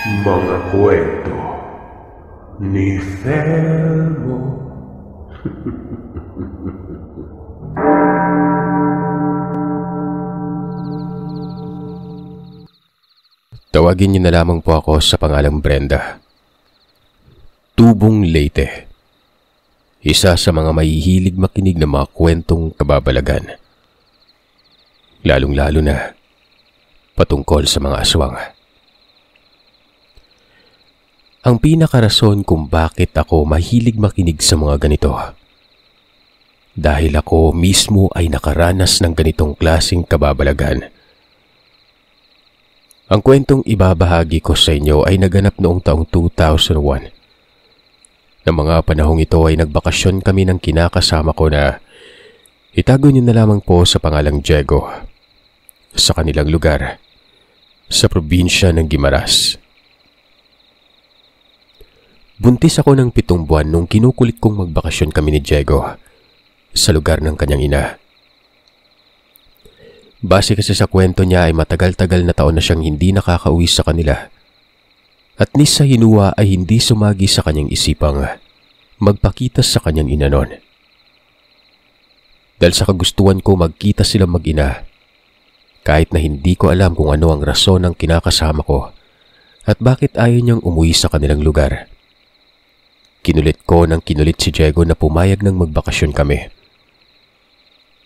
Mga kwento ni Felmo. Tawagin niyo na lamang po ako sa pangalang Brenda. Tubong Leyte. Isa sa mga mahihilig makinig ng mga kwentong kababalagan. Lalong-lalo na patungkol sa mga aswang. Ang pinakarason kung bakit ako mahilig makinig sa mga ganito, dahil ako mismo ay nakaranas ng ganitong klaseng kababalagan. Ang kwentong ibabahagi ko sa inyo ay naganap noong taong 2001. Ng mga panahong ito ay nagbakasyon kami ng kinakasama ko na itago niyo na lamang po sa pangalang Diego, sa kanilang lugar, sa probinsya ng Guimaras. Buntis ako ng 7 buwan nung kinukulit kong magbakasyon kami ni Diego sa lugar ng kanyang ina. Base kasi sa kwento niya ay matagal-tagal na taon na siyang hindi nakakauwi sa kanila. At ni sa hinuwa ay hindi sumagi sa kanyang isipang magpakita sa kanyang ina noon. Dahil sa kagustuhan ko magkita silang mag-ina, kahit na hindi ko alam kung ano ang rason ng kinakasama ko at bakit ayaw niyang umuwi sa kanilang lugar. Kinulit ko ng kinulit si Diego na pumayag ng magbakasyon kami.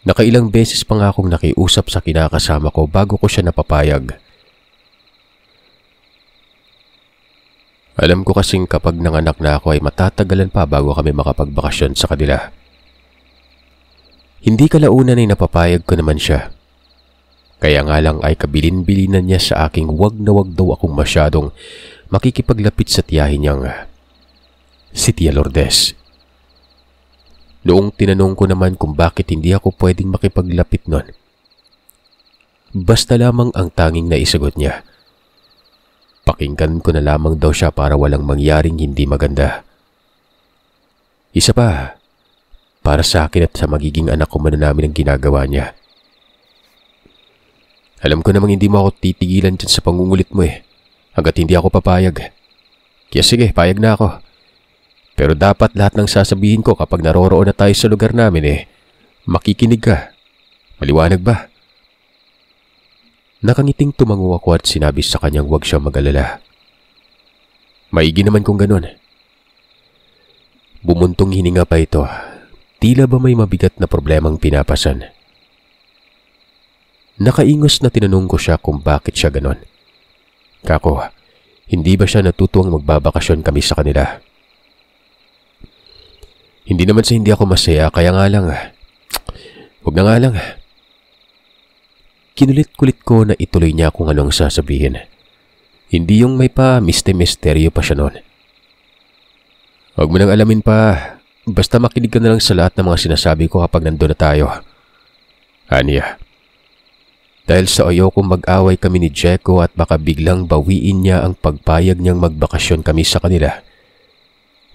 Nakailang beses pa nga akong nakiusap sa kinakasama ko bago ko siya napapayag. Alam ko kasing kapag nanganak na ako ay matatagalan pa bago kami makapagbakasyon sa kanila. Hindi kalaunan ay napapayag ko naman siya. Kaya nga lang ay kabilin-bilinan niya sa aking wag na wag daw akong masyadong makikipaglapit sa tiyahin niyang si Tia Lourdes. Noong tinanong ko naman kung bakit hindi ako pwedeng makipaglapit nun, basta lamang ang tanging naisagot niya. Pakinggan ko na lamang daw siya para walang mangyaring hindi maganda. Isa pa, para sa akin at sa magiging anak ko man namin ang ginagawa niya. Alam ko namang hindi mo ako titigilan dyan sa pangungulit mo hanggat hindi ako papayag. Kaya sige, payag na ako. Pero dapat lahat ng sasabihin ko kapag naroroon na tayo sa lugar namin makikinig ka. Maliwanag ba? Nakangiting tumango ako at sinabi sa kanyang huwag siyang mag-alala. Maigi naman kung ganun. Bumuntong hininga pa ito. Tila ba may mabigat na problemang pinapasan? Nakaingos na tinanong ko siya kung bakit siya ganun. Kako, hindi ba siya natutuwang magbabakasyon kami sa kanila? Hindi naman sa hindi ako masaya, kaya nga lang. Huwag na nga lang. Kinulit-kulit ko na ituloy niya kung anong sasabihin. Hindi yung may pa misteryo pa siya noon. Huwag mo nang alamin pa. Basta makinig ka na lang sa lahat ng mga sinasabi ko kapag nandun na tayo. Anya. Dahil sa ayokong mag-away kami ni Diego at baka biglang bawiin niya ang pagpayag niyang magbakasyon kami sa kanila,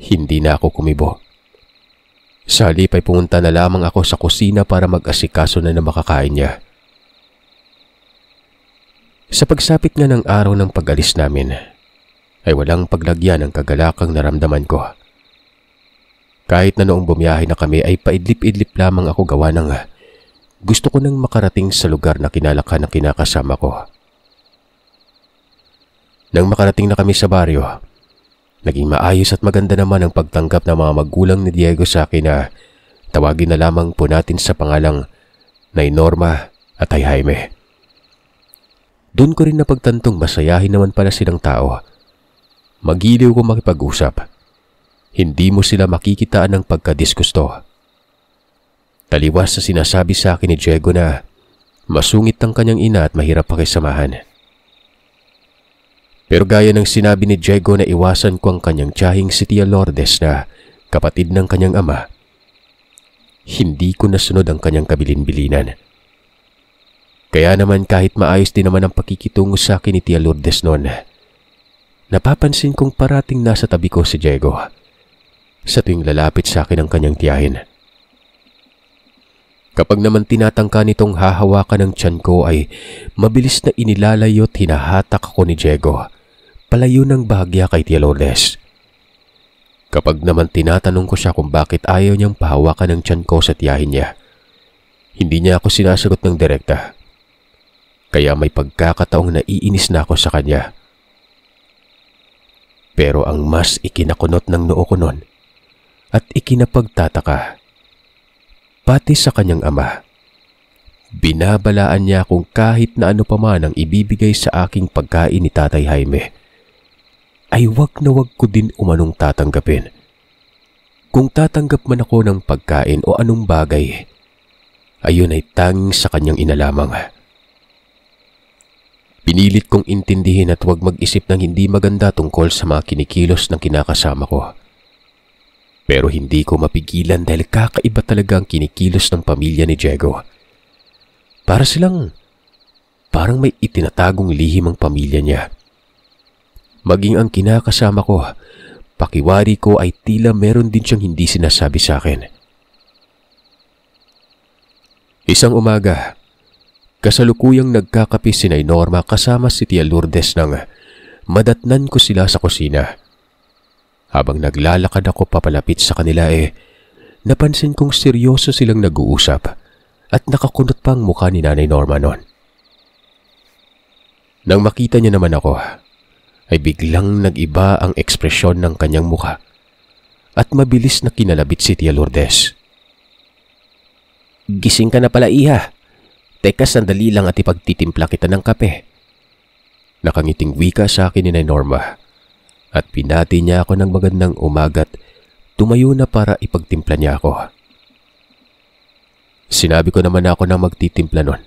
hindi na ako kumibo. Sa halip ay pumunta na lamang ako sa kusina para mag-asikaso na makakain niya. Sa pagsapit nga ng araw ng pag-alis namin, ay walang paglagyan ng kagalakang naramdaman ko. Kahit na noong bumiyahe na kami ay paidlip-idlip lamang ako gawa ng gusto ko nang makarating sa lugar na kinalakhan ng kinakasama ko. Nang makarating na kami sa baryo, naging maayos at maganda naman ang pagtanggap ng mga magulang ni Diego sa akin na tawagin na lamang po natin sa pangalang Nay Norma at Tay Jaime. Doon ko rin napagtantong masayahin naman pala silang tao. Magiliw ko makipag-usap. Hindi mo sila makikitaan ng pagkadisgusto. Taliwas sa sinasabi sa akin ni Diego na masungit ang kanyang ina at mahirap pakisamahan. Pero gaya ng sinabi ni Diego na iwasan ko ang kanyang tiyahing si Tia Lourdes na kapatid ng kanyang ama, hindi ko nasunod ang kanyang kabilin-bilinan. Kaya naman kahit maayos din naman ang pakikitungo sa akin ni Tia Lourdes noon, napapansin kong parating nasa tabi ko si Diego sa tuwing lalapit sa akin ang kanyang tiyahin. Kapag naman tinatangka nitong hahawakan ng tiyan ko ay mabilis na inilalayo't hinahatak ako ni Diego palayo ng bahagya kay Tia Lourdes. Kapag naman tinatanong ko siya kung bakit ayaw niyang pahawakan ng tiyan ko sa tiyahin niya, hindi niya ako sinasagot ng direkta. Kaya may pagkakataong naiinis na ako sa kanya. Pero ang mas ikinakunot ng noo ko nun at ikinapagtataka, pati sa kanyang ama, binabalaan niya kung kahit na ano pa man ang ibibigay sa aking pagkain ni Tatay Jaime, ay wag na wag ko din umanong tatanggapin. Kung tatanggap man ako ng pagkain o anong bagay, ayun ay tanging sa kanyang ina lamang. Pinilit kong intindihin at huwag mag-isip ng hindi maganda tungkol sa mga kinikilos ng kinakasama ko. Pero hindi ko mapigilan dahil kakaiba talaga ang kinikilos ng pamilya ni Diego. Para silang parang may itinatagong lihim ang pamilya niya. Maging ang kinakasama ko, pakiwari ko ay tila meron din siyang hindi sinasabi sa akin. Isang umaga, kasalukuyang nagkakape si Nay Norma kasama si Tia Lourdes nang madatnan ko sila sa kusina. Habang naglalakad ako papalapit sa kanila napansin kong seryoso silang nag-uusap at nakakunot pa ang mukha ni Nanay Norma noon. Nang makita niya naman ako, ay biglang nag-iba ang ekspresyon ng kanyang mukha at mabilis na kinalabit si Tia Lourdes. "Gising ka na pala, Iha. Teka, sandali lang at ipagtitimpla kita ng kape." Nakangiting wika sa akin ni Nay Norma at pinati niya ako ng magandang umaga't tumayo na para ipagtimpla niya ako. Sinabi ko naman ako na magtitimpla nun,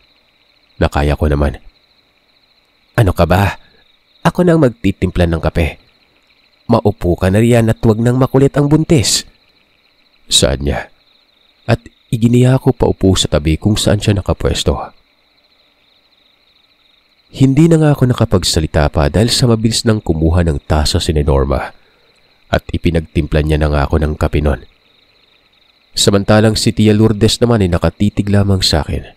na kaya ko naman. "Ano ka ba? Ako nang magtitimpla ng kape. Maupo ka na riyan at huwag nang makulit ang buntis." Saad niya. At iginiya ko paupo sa tabi kung saan siya nakapwesto. Hindi na nga ako nakapagsalita pa dahil sa mabilis nang kumuha ng tasa si Norma at ipinagtimpla niya na nga ako ng kape nun. Samantalang si Tia Lourdes naman ay nakatitig lamang sa akin.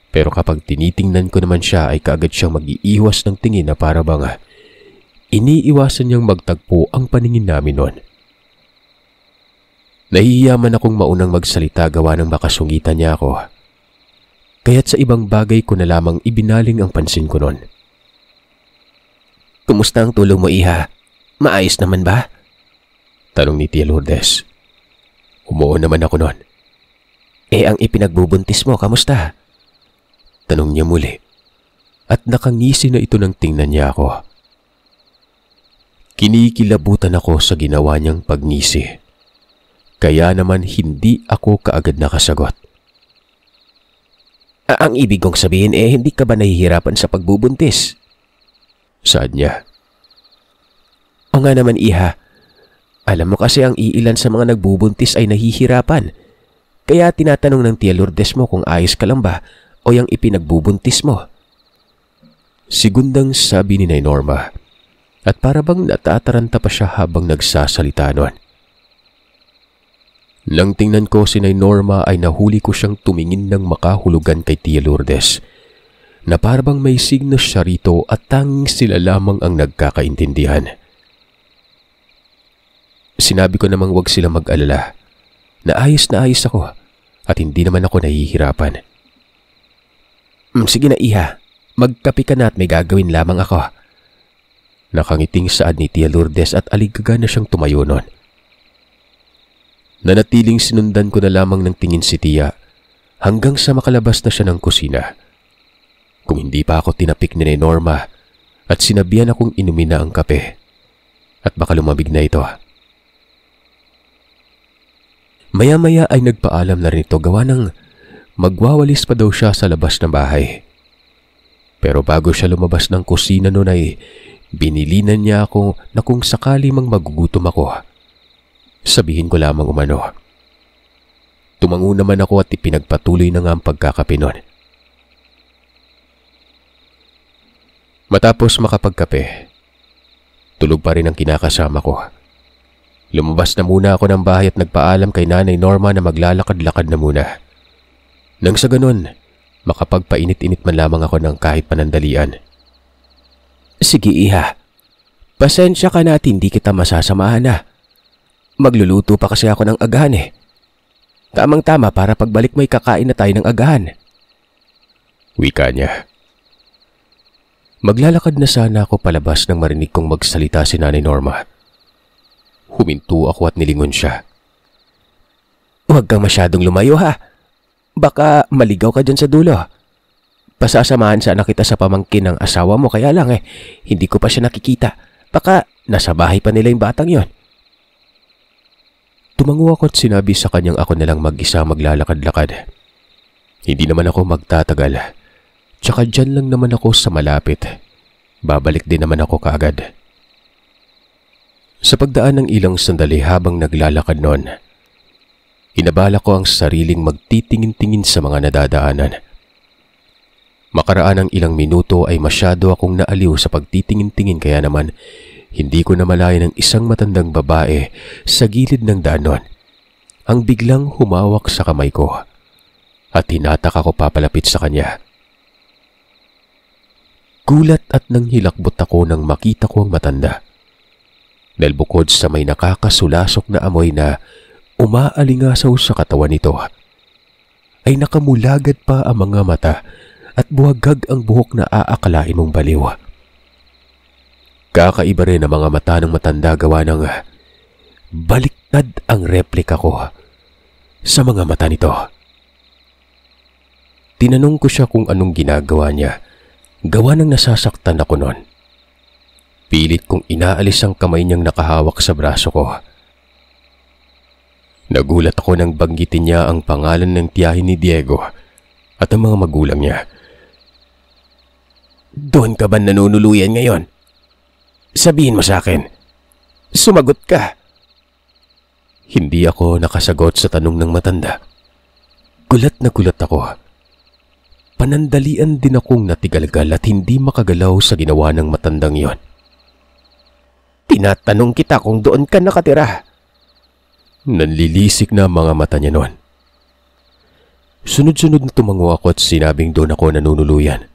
Pero kapag tinitingnan ko naman siya ay kaagad siyang mag-iiwas ng tingin na para bang iniiwasan niyang magtagpo ang paningin namin nun. Nahihiyaman akong maunang magsalita gawa ng makasungitan niya ako. Kaya't sa ibang bagay ko na lamang ibinaling ang pansin ko nun. "Kumusta ang tulong mo, Iha? Maayos naman ba?" tanong ni Tia Lourdes. Umuo naman ako nun. Ang ipinagbubuntis mo, kamusta?" tanong niya muli. At nakangisi na ito nang tingnan niya ako. Kinikilabutan ako sa ginawa niyang pagngisi. Kaya naman hindi ako kaagad nakasagot. "Ang ibig kong sabihin hindi ka ba nahihirapan sa pagbubuntis?" saad niya. "O nga naman, Iha. Alam mo kasi ang iilan sa mga nagbubuntis ay nahihirapan. Kaya tinatanong ng Tia Lourdes mo kung ayos ka lang ba o yung ipinagbubuntis mo." Sigundang sabi ni Nay Norma at para bang natataranta pa siya habang nagsasalita nun. Nang tingnan ko si Nay Norma ay nahuli ko siyang tumingin ng makahulugan kay Tia Lourdes na parang may signos siya rito at tanging sila lamang ang nagkakaintindihan. Sinabi ko namang wag silang mag-alala, na ayos ako at hindi naman ako nahihirapan. "Sige na, Iha, magkape ka na at may gagawin lamang ako." Nakangiting saad ni Tia Lourdes at aligaga na siyang tumayo nun. Nanatiling sinundan ko na lamang ng tingin si Tia hanggang sa makalabas na siya ng kusina. Kung hindi pa ako tinapik ni Norma at sinabihan akong inumin na ang kape at baka lumabig na ito. Maya-maya ay nagpaalam na rin ito gawa ng magwawalis pa daw siya sa labas ng bahay. Pero bago siya lumabas ng kusina noon ay binilinan niya ako na kung sakali mang magugutom ako, sabihin ko lamang umano. Tumango naman ako at ipinagpatuloy na nga ang pagkakape nun. Matapos makapagkape, tulog pa rin ang kinakasama ko. Lumabas na muna ako ng bahay at nagpaalam kay Nanay Norma na maglalakad-lakad na muna. Nang sa ganun, makapagpainit-init man lamang ako ng kahit panandalian. "Sige, Iha, Pasensya ka na at hindi kita masasamahan na. Magluluto pa kasi ako ng agahan eh. Tamang-tama para pagbalik mo'y kakain na tayo ng agahan. Wika niya. Maglalakad na sana ako palabas nang marinig kong magsalita si Nanay Norma. Huminto ako at nilingon siya. Huwag kang masyadong lumayo ha. Baka maligaw ka dyan sa dulo. Pasasamahan sana kita sa pamangkin ng asawa mo kaya lang hindi ko pa siya nakikita. Baka nasa bahay pa nila yung batang yon. Tumango ako at sinabi sa kanyang ako nalang mag-isa maglalakad-lakad. Hindi naman ako magtatagal. Tsaka dyan lang naman ako sa malapit. Babalik din naman ako kaagad. Sa pagdaan ng ilang sandali habang naglalakad noon, inabala ko ang sariling magtitingin-tingin sa mga nadadaanan. Makaraan ng ilang minuto ay masyado akong naaliw sa pagtitingin-tingin kaya naman hindi ko namalayan ng isang matandang babae sa gilid ng daan noon ang biglang humawak sa kamay ko at hinatak ako papalapit sa kanya. Gulat at nang hilakbot ako nang makita ko ang matanda. Dahil bukod sa may nakakasulasok na amoy na umaalingasaw sa katawan nito, ay nakamulagad pa ang mga mata at buhagag ang buhok na aakalain mong baliw. Kakaiba rin ang mga mata ng matanda gawa ng baliktad ang replika ko sa mga mata nito. Tinanong ko siya kung anong ginagawa niya. Gawa ng nasasaktan ako noon. Pilit kong inaalis ang kamay niyang nakahawak sa braso ko. Nagulat ako nang banggitin niya ang pangalan ng tiyahin ni Diego at ang mga magulang niya. Doon ka ba nanunuluyan ngayon? Sabihin mo sa akin. Sumagot ka. Hindi ako nakasagot sa tanong ng matanda. Gulat na gulat ako. Panandalian din akong natigalgal at hindi makagalaw sa ginawa ng matandang yon. Tinatanong kita kung doon ka nakatira. Nanlilisik na mga mata niya noon. Sunod-sunod na tumango ako at sinabing doon ako nanunuluyan.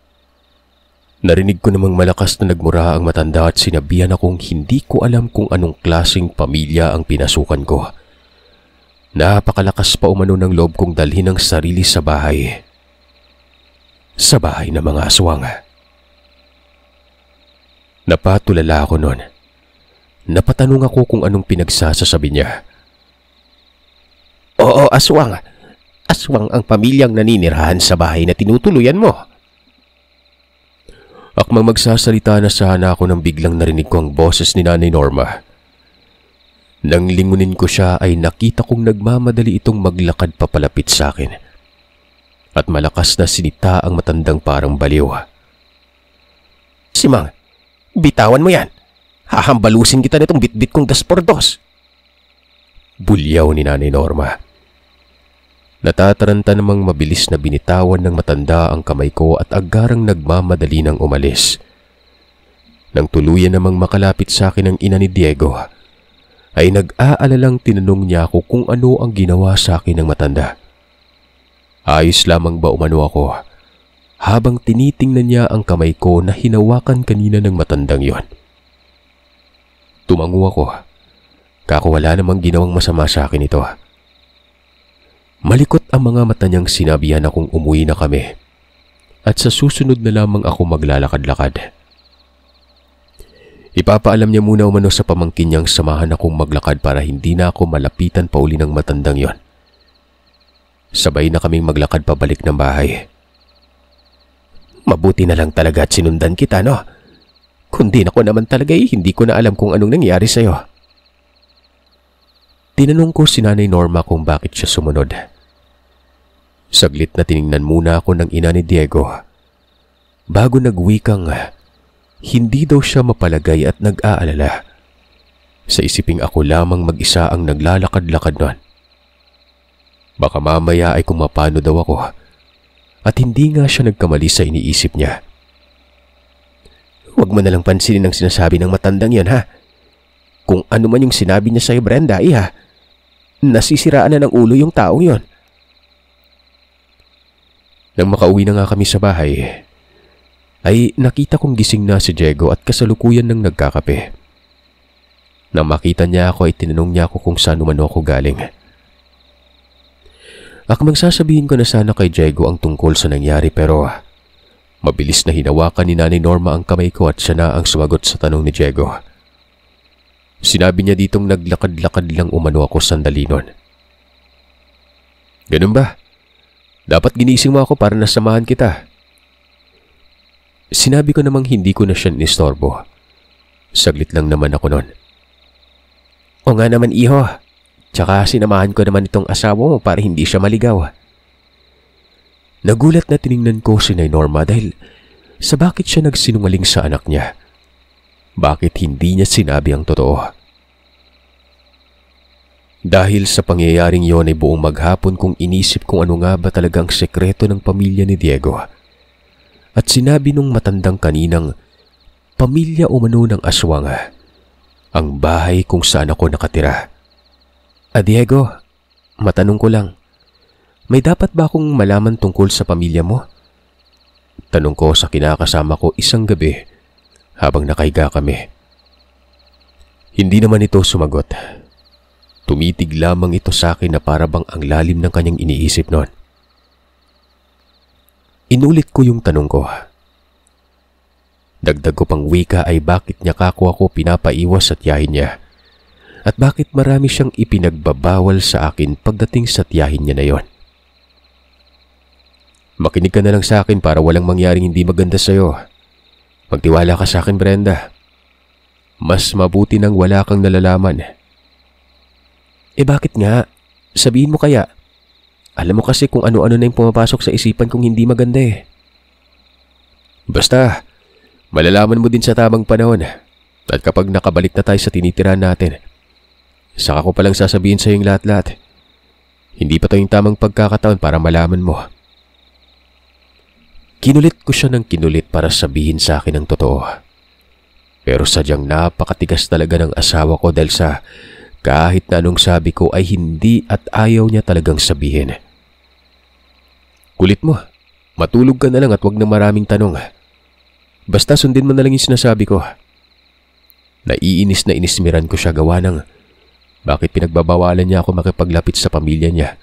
Narinig ko namang malakas na nagmura ang matanda at sinabihan akong hindi ko alam kung anong klaseng pamilya ang pinasukan ko. Napakalakas pa umano ng loob kong dalhin ang sarili sa bahay. Sa bahay ng mga aswang. Napatulala ako noon. Napatanong ako kung anong pinagsasasabi niya. Oo, aswang. Aswang ang pamilyang naninirahan sa bahay na tinutuluyan mo. Akmang magsasalita na sana ako nang biglang narinig ko ang boses ni Nanay Norma. Nang lingunin ko siya ay nakita kong nagmamadali itong maglakad papalapit sa akin. At malakas na sinita ang matandang parang baliw. Simang, bitawan mo yan. Hahambalusin kita nitong bitbit kong 2x2. Bulyaw ni Nanay Norma. Natataranta namang mabilis na binitawan ng matanda ang kamay ko at agarang nagmamadali ng umalis. Nang tuluyan namang makalapit sa akin ang ina ni Diego, ay nag-aalalang tinanong niya ako kung ano ang ginawa sa akin ng matanda. Ayos lamang ba umano ako habang tinitingnan niya ang kamay ko na hinawakan kanina ng matandang yon. Tumango ako. Wala namang ginawang masama sa akin ito. Malikot ang mga mata niyang sinabihan akong umuwi na kami at sa susunod na lamang ako maglalakad-lakad. Ipapaalam niya muna umano sa pamangkin niyang samahan akong maglakad para hindi na ako malapitan pa uli ng matandang yon. Sabay na kaming maglakad pabalik ng bahay. Mabuti na lang talaga at sinundan kita, no? Kundi ako naman talaga hindi ko na alam kung anong nangyari sa'yo. Tinanong ko si Nanay Norma kung bakit siya sumunod. Saglit na tiningnan muna ako ng ina ni Diego. Bago nagwikang, hindi daw siya mapalagay at nag-aalala. Sa isiping ako lamang mag-isa ang naglalakad-lakad nun. Baka mamaya ay kung mapano daw ako at hindi nga siya nagkamali sa iniisip niya. Huwag mo nalang pansinin ang sinasabi ng matandang yan, ha? Kung ano man yung sinabi niya sa'yo, Brenda, nasisiraan na ng ulo yung taong yon. Nang makauwi na nga kami sa bahay, ay nakita kong gising na si Diego at kasalukuyan ng nagkakape. Nang makita niya ako ay tinanong niya ako kung saan umano ako galing. Akmang sasabihin ko na sana kay Diego ang tungkol sa nangyari pero mabilis na hinawakan ni Nanay Norma ang kamay ko at siya na ang sumagot sa tanong ni Diego. Sinabi niya ditong naglakad-lakad lang umano ako sandali nun. Ganun ba? Dapat ginising mo ako para nasamahan kita. Sinabi ko namang hindi ko na siya nistorbo. Saglit lang naman ako nun. O nga naman iho, tsaka sinamahan ko naman itong asawa mo para hindi siya maligaw. Nagulat na tiningnan ko si Nay Norma dahil sa bakit siya nagsinungaling sa anak niya. Bakit hindi niya sinabi ang totoo? Dahil sa pangyayaring yon ay buong maghapon kong inisip kung ano nga ba talagang sekreto ng pamilya ni Diego. At sinabi nung matandang kaninang pamilya umano ng aswang ang bahay kung saan ako nakatira. Diego, matanong ko lang, may dapat ba akong malaman tungkol sa pamilya mo? Tanong ko sa kinakasama ko isang gabi habang nakahiga kami. Hindi naman ito sumagot. Tumitig lamang ito sa akin na para bang ang lalim ng kanyang iniisip noon. Inulit ko yung tanong ko. Dagdag ko pang wika ay bakit niya kako ako pinapaiwas sa tiyahin niya at bakit marami siyang ipinagbabawal sa akin pagdating sa tiyahin niya na yon. Makinig ka na lang sa akin para walang mangyaring hindi maganda sa'yo. Magtiwala ka sa akin, Brenda. Mas mabuti nang wala kang nalalaman. Bakit nga? Sabihin mo kaya. Alam mo kasi kung ano-ano na yung pumapasok sa isipan kong hindi maganda eh. Basta, malalaman mo din sa tamang panahon. At kapag nakabalik na tayo sa tinitirahan natin, saka ko palang sasabihin sa yung lahat-lahat. Hindi pa to yung tamang pagkakataon para malaman mo. Kinulit ko siya ng kinulit para sabihin sa akin ang totoo. Pero sadyang napakatigas talaga ng asawa ko dahil sa kahit na anong sabi ko ay hindi at ayaw niya talagang sabihin. Kulit mo, matulog ka na lang at wag na maraming tanong. Basta sundin mo na lang yung sinasabi ko. Naiinis na inismiran ko siya gawa ng bakit pinagbabawalan niya ako makipaglapit sa pamilya niya.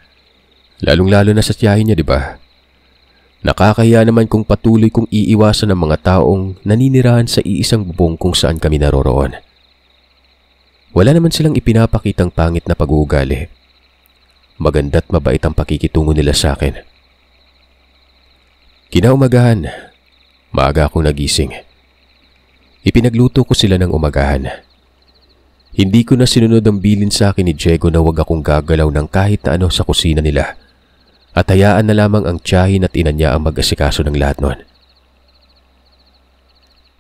Lalong-lalo na sa tiyahin niya, di ba? Nakakahiya naman kung patuloy kong iiwasan ng mga taong naninirahan sa iisang bubong kung saan kami naroroon. Wala naman silang ipinapakitang pangit na pag-uugali. Maganda't mabait ang pakikitungo nila sa akin. Kinaumagahan, maaga akong nagising. Ipinagluto ko sila ng umagahan. Hindi ko na sinunod ang bilin sa akin ni Diego na huwag akong gagalaw ng kahit na ano sa kusina nila at hayaan na lamang ang tiyahin at ina niya ang mag-asikaso ng lahat nun.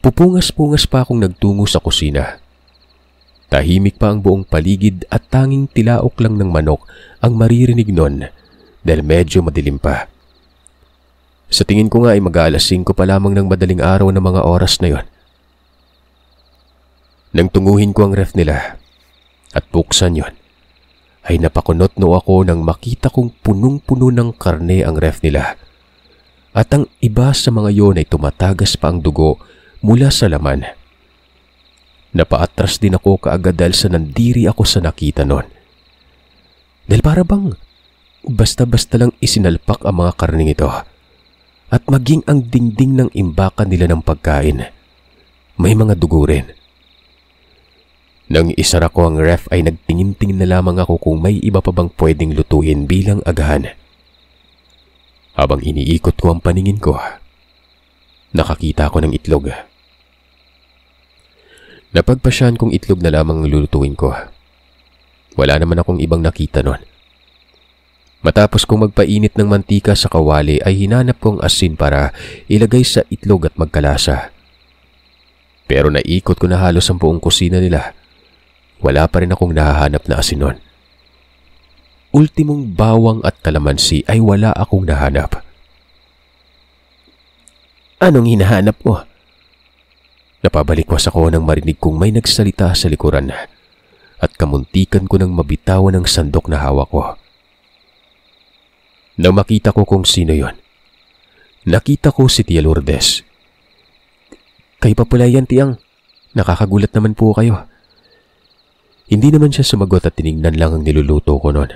Pupungas-pungas pa akong nagtungo sa kusina. Tahimik pa ang buong paligid at tanging tilaok lang ng manok ang maririnig nun dahil medyo madilim pa. Sa tingin ko nga ay mag-aalas 5 pa lamang ng madaling araw na mga oras na yon. Nang tunguhin ko ang ref nila at buksan yon, ay napakunot no ako nang makita kong punong-puno ng karne ang ref nila. At ang iba sa mga yon ay tumatagas pa ang dugo mula sa laman. Napaatras din ako kaagad dahil sa nandiri ako sa nakita nun. Dahil para bang basta-basta lang isinalpak ang mga karning ito at maging ang dingding ng imbakan nila ng pagkain. May mga dugo rin. Nang isara ko ang ref ay nagtingin-tingin na lamang ako kung may iba pa bang pwedeng lutuin bilang agahan. Habang iniikot ko ang paningin ko, nakakita ko ng itlog. Napagpasyahan kong itlog na lamang ang lulutuin ko. Wala naman akong ibang nakita nun. Matapos kong magpainit ng mantika sa kawali ay hinanap kong asin para ilagay sa itlog at magkalasa. Pero naikot ko na halos ang buong kusina nila. Wala pa rin akong nahahanap na asin nun. Ultimong bawang at kalamansi ay wala akong nahanap. Anong hinahanap mo? Napabalikwas ako nang marinig kong may nagsalita sa likuran at kamuntikan ko nang mabitawan ang sandok na hawak ko. Nang makita ko kung sino yon, nakita ko si Tia Lourdes. Kayo pa pala yan, Tiyang. Nakakagulat naman po kayo. Hindi naman siya sumagot at tinignan lang ang niluluto ko noon.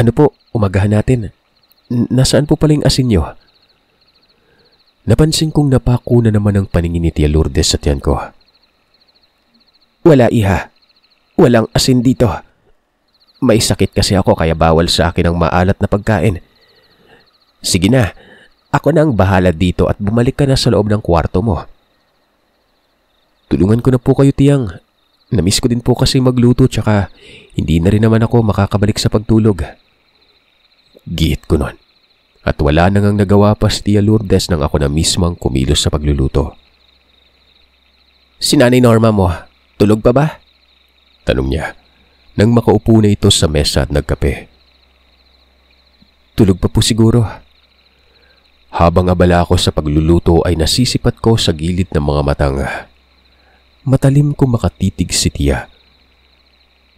Ano po, umagahan natin. Nasaan po pala yung asin niyo? Napansin kong napako na naman ang paningin ni Tia Lourdes sa tiyan ko. Wala, iha. Walang asin dito. May sakit kasi ako kaya bawal sa akin ang maalat na pagkain. Sige na, ako na ang bahala dito at bumalik ka na sa loob ng kwarto mo. Tulungan ko na po kayo, Tiyang. Namiss ko din po kasi magluto tsaka hindi na rin naman ako makakabalik sa pagtulog. Gihit ko nun. At wala nang nagawa pa si Tia Lourdes nang ako na mismo ang kumilos sa pagluluto. Si Nanay Norma mo, tulog pa ba? Tanong niya nang makaupo na ito sa mesa at nagkape. Tulog pa po siguro. Habang abala ako sa pagluluto ay nasisipat ko sa gilid ng mga matang. Matalim kong makatitig si Tia.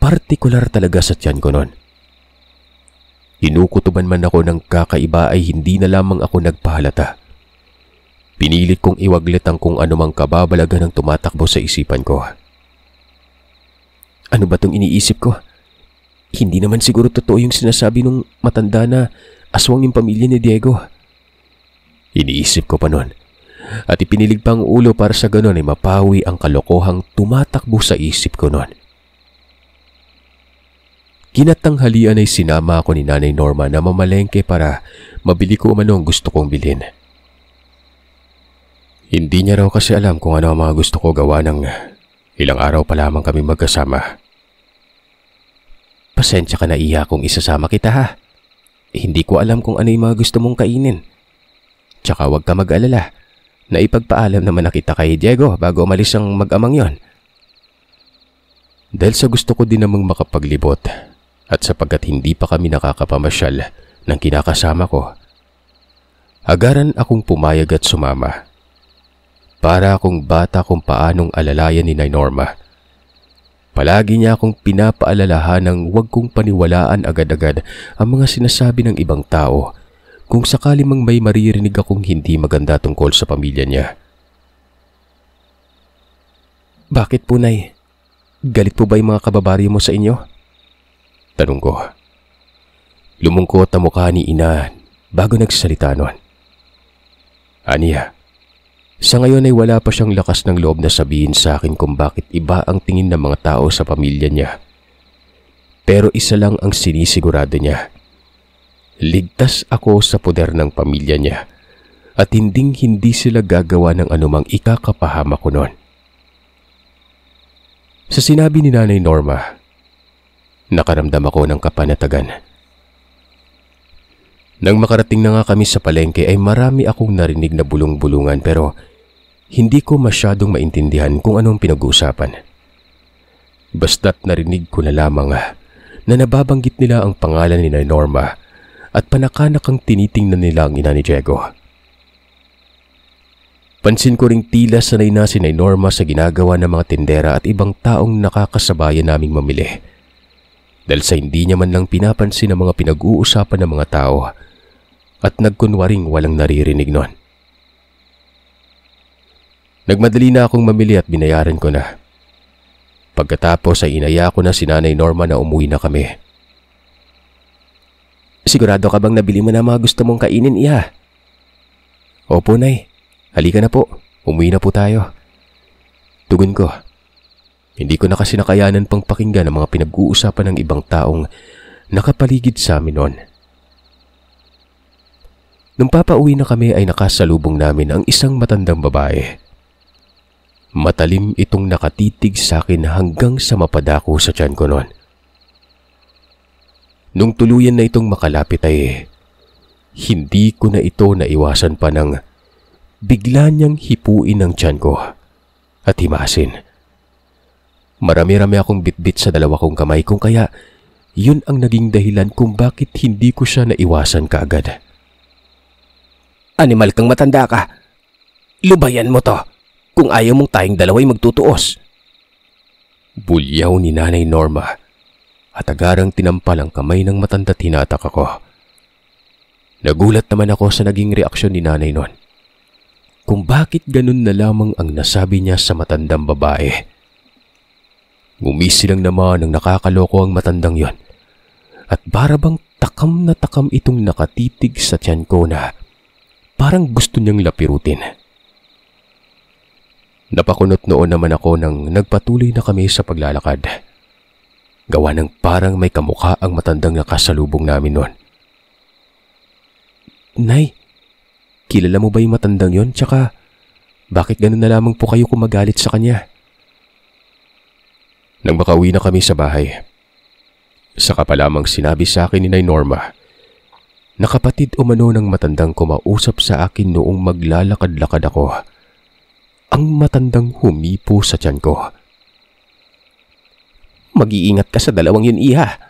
Partikular talaga sa tiyan ko noon. Inukutuban man ako ng kakaiba ay hindi na lamang ako nagpahalata. Pinilit kong iwaglit ang kung anumang kababalagan ang tumatakbo sa isipan ko. Ano ba itong iniisip ko? Hindi naman siguro totoo yung sinasabi nung matanda na aswang yung pamilya ni Diego. Iniisip ko pa noon. At ipinilig pa ang ulo para sa ganon ay mapawi ang kalokohang tumatakbo sa isip ko noon. Kinatanghalian ay sinama ako ni Nanay Norma na mamalengke para mabili ko umano ang gusto kong bilhin. Hindi niya raw kasi alam kung ano ang mga gusto ko gawa ng ilang araw pa lamang kami magkasama. Pasensya ka na, Iha, kung isasama kita, ha. Hindi ko alam kung ano yung mga gusto mong kainin. Tsaka huwag ka mag-alala. Naipagpaalam naman na kita kay Diego bago umalis ang mag-amang yon. Dahil sa gusto ko din namang makapaglibot at sapagkat hindi pa kami nakakapamasyal ng kinakasama ko, agaran akong pumayag at sumama. Para akong bata kung paanong alalayan ni Nay Norma. Palagi niya akong pinapaalalahan ng huwag kong paniwalaan agad-agad ang mga sinasabi ng ibang tao kung sakali mang may maririnig akong hindi maganda tungkol sa pamilya niya. Bakit po, Nay? Galit po ba yung mga kababaryo mo sa inyo? Tanong ko. Lumungkot ang mukha ni Ina bago nagsalita nun. Aniya, sa ngayon ay wala pa siyang lakas ng loob na sabihin sa akin kung bakit iba ang tingin ng mga tao sa pamilya niya. Pero isa lang ang sinisigurado niya. Ligtas ako sa poder ng pamilya niya at hindi sila gagawa ng anumang ikakapahama ko noon. Sa sinabi ni Nanay Norma, nakaramdam ako ng kapanatagan. Nang makarating na nga kami sa palengke ay marami akong narinig na bulong-bulungan pero hindi ko masyadong maintindihan kung anong pinag-uusapan. Basta't narinig ko na lamang na nababanggit nila ang pangalan ni Nanay Norma at panakanakang tinitingnan nila ang ina ni Diego. Pansin ko ring tila sanay na si Nay Norma sa ginagawa ng mga tindera at ibang taong nakakasabayan naming mamili. Dahil sa hindi niya man lang pinapansin ang mga pinag-uusapan ng mga tao at nagkunwaring walang naririnig nun. Nagmadali na akong mamili at binayaran ko na. Pagkatapos ay inaya ko na si Nanay Norma na umuwi na kami. Sigurado ka bang nabili mo na mga gusto mong kainin, Iha? Opo, Nay. Halika na po. Umuwi na po tayo. Tugon ko. Hindi ko na kasi nakayanan pang pakinggan ang mga pinag-uusapan ng ibang taong nakapaligid sa amin noon. Nung papauwi na kami ay nakasalubong namin ang isang matandang babae. Matalim itong nakatitig sa akin hanggang sa mapadako sa tiyan ko noon. Nung tuluyan na itong makalapit ay hindi ko na ito naiwasan pa ng bigla niyang hipuin ang tiyan ko at himasin. Marami-rami akong bitbit sa dalawa kong kamay kung kaya yun ang naging dahilan kung bakit hindi ko siya naiwasan kaagad. Animal kang matanda ka. Lubayan mo to kung ayaw mong tayong dalawa'y magtutuos. Bulyaw ni Nanay Norma at agarang tinampal ang kamay ng matanda't hinatak ako. Nagulat naman ako sa naging reaksyon ni Nanay noon. Kung bakit ganun na lamang ang nasabi niya sa matandang babae. Ngumisi lang naman ang nakakaloko ang matandang yon. At para bang takam na takam itong nakatitig sa tiyan ko na parang gusto niyang lapirutin. Napakunot noon naman ako nang nagpatuloy na kami sa paglalakad. Gawa ng parang may kamukha ang matandang nakasalubong namin noon. Nay, kilala mo ba yung matandang yon? Tsaka, bakit ganun na lamang po kayo kumagalit sa kanya? Nang makauwi na kami sa bahay, saka pa lamang sinabi sa akin ni Nay Norma na kapatid umano ng matandang kumausap sa akin noong maglalakad-lakad ako. Ang matandang humipo sa tiyan ko. Mag-iingat ka sa dalawang yun, iha.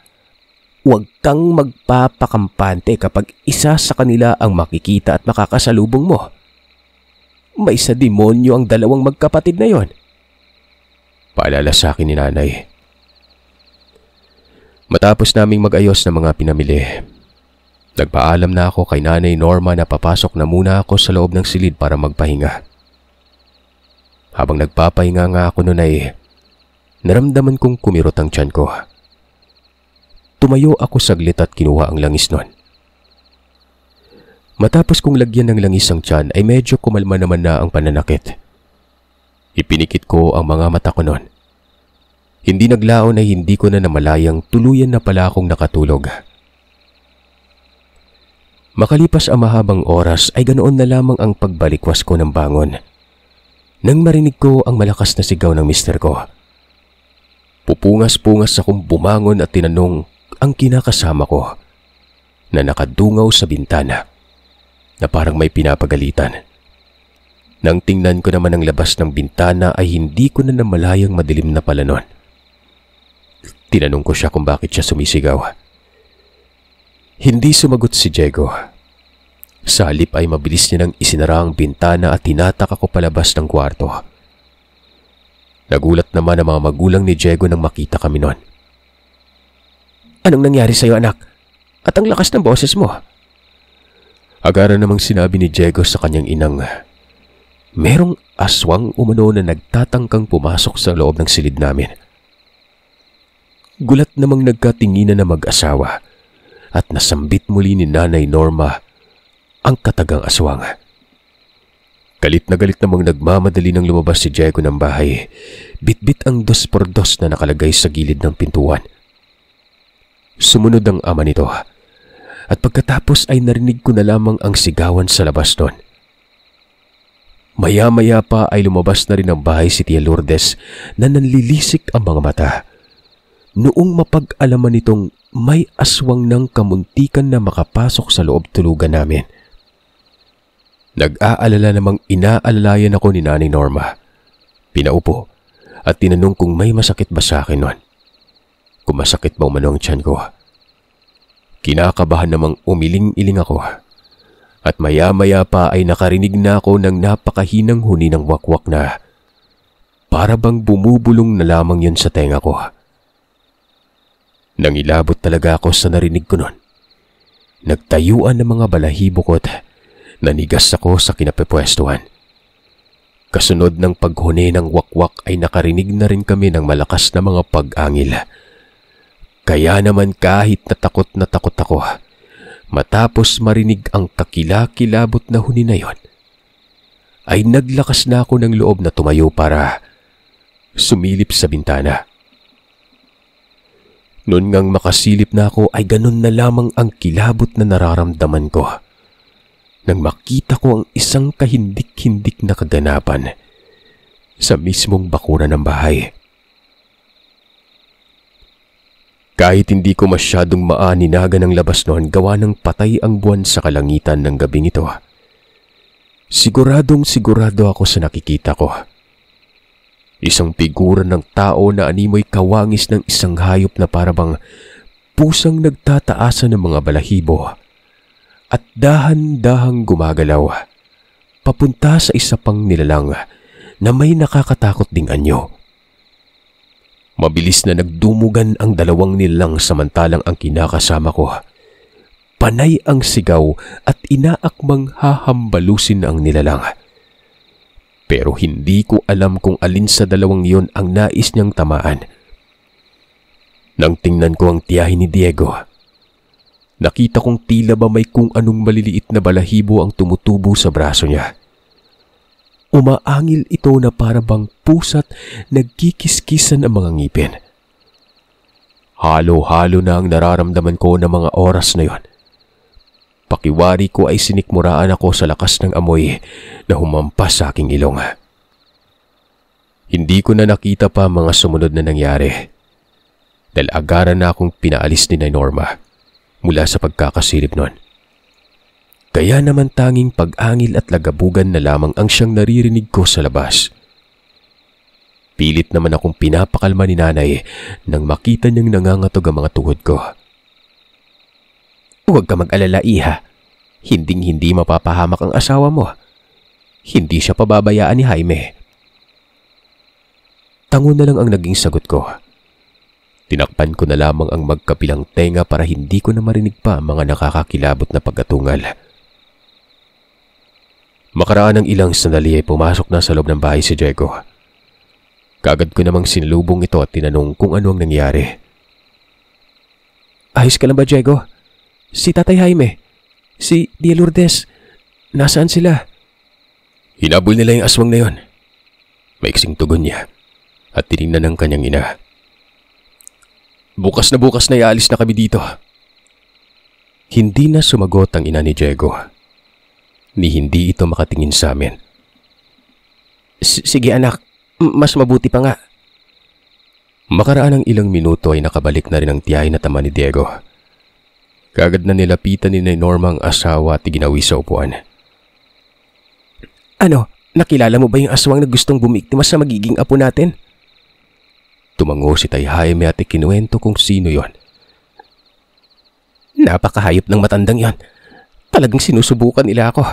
Huwag kang magpapakampante kapag isa sa kanila ang makikita at makakasalubong mo. May sa demonyo ang dalawang magkapatid na yon. Paalala sa akin ni Nanay. Matapos naming mag-ayos ng mga pinamili, nagpaalam na ako kay Nanay Norma na papasok na muna ako sa loob ng silid para magpahinga. Habang nagpapahinga nga ako noon ay naramdaman kong kumirot ang tiyan ko. Tumayo ako saglit at kinuha ang langis noon. Matapos kong lagyan ng langis ang tiyan ay medyo kumalma naman na ang pananakit. Ipinikit ko ang mga mata ko noon. Hindi naglaon ay hindi ko na namalayang tuluyan na pala akong nakatulog. Makalipas ang mahabang oras ay ganoon na lamang ang pagbalikwas ko ng bangon. Nang marinig ko ang malakas na sigaw ng mister ko. Pupungas-pungas akong bumangon at tinanong ang kinakasama ko na nakadungaw sa bintana na parang may pinapagalitan. Nang tingnan ko naman ang labas ng bintana ay hindi ko na namalayang madilim na pala nun. Tinanong ko siya kung bakit siya sumisigaw. Hindi sumagot si Diego. Sa halip ay mabilis niya nang isinara ang bintana at tinatak ako palabas ng kwarto. Nagulat naman ang mga magulang ni Diego nang makita kami noon. Anong nangyari sa'yo, anak? At ang lakas ng boses mo? Agara namang sinabi ni Diego sa kanyang inang, merong aswang umano na nagtatangkang pumasok sa loob ng silid namin. Gulat namang nagkatinginan na mag-asawa at nasambit muli ni Nanay Norma ang katagang aswang. Galit na galit namang nagmamadali nang lumabas si Diego ng bahay. Bitbit ang 2x2 na nakalagay sa gilid ng pintuan. Sumunod ang ama nito at pagkatapos ay narinig ko na lamang ang sigawan sa labas doon. Maya-maya pa ay lumabas na rin ang bahay si Tia Lourdes na nanlilisik ang mga mata. Noong mapag-alaman nitong may aswang ng kamuntikan na makapasok sa loob tulugan namin. Nag-aalala namang inaalalayan ako ni Nanay Norma. Pinaupo at tinanong kung may masakit ba sa akin noon. Kung masakit ba umano ang tiyan ko. Kinakabahan namang umiling-iling ako. At maya-maya pa ay nakarinig na ako ng napakahinang huni ng wakwak na para bang bumubulong na lamang yun sa tenga ko. Nangilabot talaga ako sa narinig ko noon. Nagtayuan ng mga balahibo ko at nanigas ako sa kinapepwestuhan. Kasunod ng paghuni ng wakwak ay nakarinig na rin kami ng malakas na mga pag-angil. Kaya naman kahit natakot ako, matapos marinig ang kakilakilabot na huni na yon, ay naglakas na ako ng loob na tumayo para sumilip sa bintana. Noon ngang makasilip na ako ay ganun na lamang ang kilabot na nararamdaman ko. Nang makita ko ang isang kahindik-hindik na kaganapan sa mismong bakuran ng bahay. Kahit hindi ko masyadong maaninagan ang labas noon gawa ng patay ang buwan sa kalangitan ng gabing ito, siguradong sigurado ako sa nakikita ko. Isang figura ng tao na animoy kawangis ng isang hayop na parabang pusang nagtataasan ng mga balahibo at dahan-dahang gumagalaw papunta sa isa pang nilalang na may nakakatakot ding anyo. Mabilis na nagdumugan ang dalawang nilalang samantalang ang kinakasama ko. Panay ang sigaw at inaakmang hahambalusin ang nilalang. Pero hindi ko alam kung alin sa dalawang yon ang nais niyang tamaan Nang tingnan ko ang tiyahin ni Diego, nakita kong tila ba may kung anong maliliit na balahibo ang tumutubo sa braso niya. Umaangil ito na para bang pusa't nagkikiskisan ang mga ngipin. Halo-halo na ang nararamdaman ko ng mga oras na yon. Pakiwari ko ay sinikmuraan ako sa lakas ng amoy na humampas sa aking ilong. Hindi ko na nakita pa mga sumunod na nangyari dahil agaran na akong pinaalis ni Norma mula sa pagkakasilip nun. Kaya naman tanging pag-angil at lagabugan na lamang ang siyang naririnig ko sa labas. Pilit naman akong pinapakalma ni nanay nang makita niyang nangangatog ang mga tuhod ko. Huwag ka mag-alala, iha. Hinding-hindi mapapahamak ang asawa mo. Hindi siya pababayaan ni Jaime. Tango na lang ang naging sagot ko. Tinakpan ko na lamang ang magkabilang tenga para hindi ko na marinig pa ang mga nakakakilabot na pagkatungal. Makaraan ng ilang sandali ay pumasok na sa loob ng bahay si Diego. Kagad ko namang sinalubong ito at tinanong kung ano ang nangyari. Ayos ka lang ba, Diego? Si Tatay Jaime, si Tia Lourdes, nasaan sila? Hinabol nila yung aswang na yon. Maiksing tugon niya at tinignan ng kanyang ina. Bukas na iaalis na kami dito. Hindi na sumagot ang ina ni Diego. Ni hindi ito makatingin sa amin. Sige anak, mas mabuti pa nga. Makaraan ng ilang minuto ay nakabalik na rin ang tiyahin at ama ni Diego. Kagad na nilapitan ni Norma ang asawa at iginawi sa upuan. Ano, nakilala mo ba yung aswang na gustong bumiktima sa magiging apo natin? Tumango si Tay Jaime at ikinuwento kung sino yon. Napakahayop ng matandang yon. Talagang sinusubukan nila ako.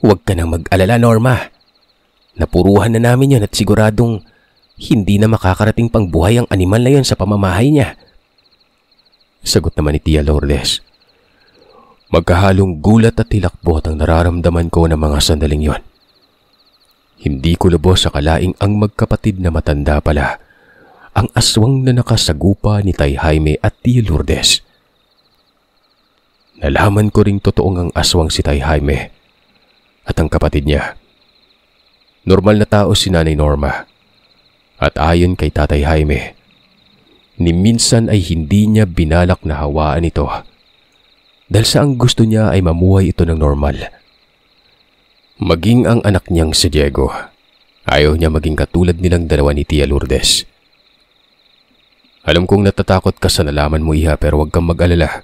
Huwag ka nang mag-alala, Norma. Napuruhan na namin yon at siguradong hindi na makakarating pang buhay ang animal na yon sa pamamahay niya. Sagot naman ni Tia Lourdes. Magkahalong gulat at hilakbot ang nararamdaman ko ng mga sandaling yon. Hindi ko lubos sa kalaing ang magkapatid na matanda pala ang aswang na nakasagupa ni Tay Jaime at Tia Lourdes. Nalaman ko ring totoong ang aswang si Tay Jaime at ang kapatid niya. Normal na tao si Nanay Norma at ayon kay Tatay Jaime, ni minsan ay hindi niya binalak na hawaan ito dahil sa ang gusto niya ay mamuhay ito ng normal. Maging ang anak niyang si Diego, ayaw niya maging katulad nilang dalawa ni Tia Lourdes. Alam kong natatakot ka sa nalaman mo, iha, pero huwag kang mag-alala.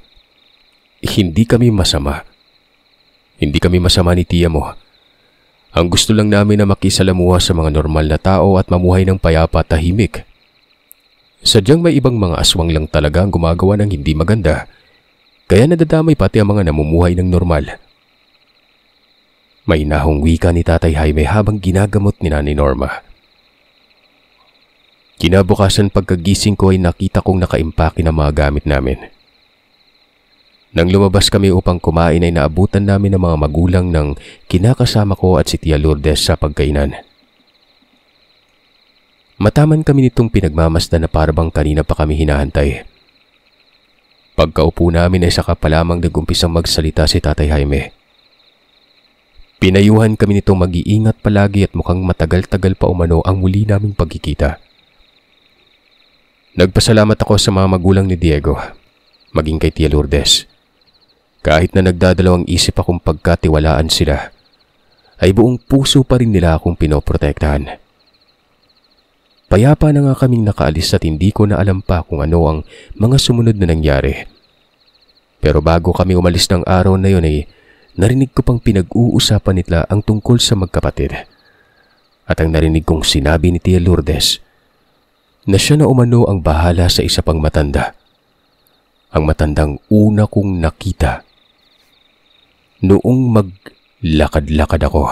Hindi kami masama. Hindi kami masama ni tiya mo. Ang gusto lang namin na makisalamuha sa mga normal na tao at mamuhay ng payapa at tahimik. Sadyang may ibang mga aswang lang talaga ang gumagawa ng hindi maganda, kaya nadadamay pati ang mga namumuhay ng normal. May nahong wika ni Tatay Jaime habang ginagamot ni Nanay Norma. Kinabukasan pagkagising ko ay nakita kong nakaimpake ng mga gamit namin. Nang lumabas kami upang kumain ay naabutan namin ng mga magulang ng kinakasama ko at si Tia Lourdes sa pagkainan. Mataman kami nitong pinagmamasdan na parabang kanina pa kami hinahantay. Pagkaupo namin ay saka pa lamang nagumpisang magsalita si Tatay Jaime. Pinayuhan kami nitong mag-iingat palagi at mukhang matagal-tagal pa umano ang muli naming pagkikita. Nagpasalamat ako sa mga magulang ni Diego, maging kay Tia Lourdes. Kahit na nagdadalawang isip akong pagkatiwalaan sila, ay buong puso pa rin nila akong pinoprotektahan. Payapa na nga kaming nakaalis at hindi ko na alam pa kung ano ang mga sumunod na nangyari. Pero bago kami umalis ng araw na yun ay narinig ko pang pinag-uusapan nila ang tungkol sa magkapatid. At ang narinig kong sinabi ni Tia Lourdes na siya na umano ang bahala sa isa pang matanda. Ang matandang una kong nakita noong maglakad-lakad ako.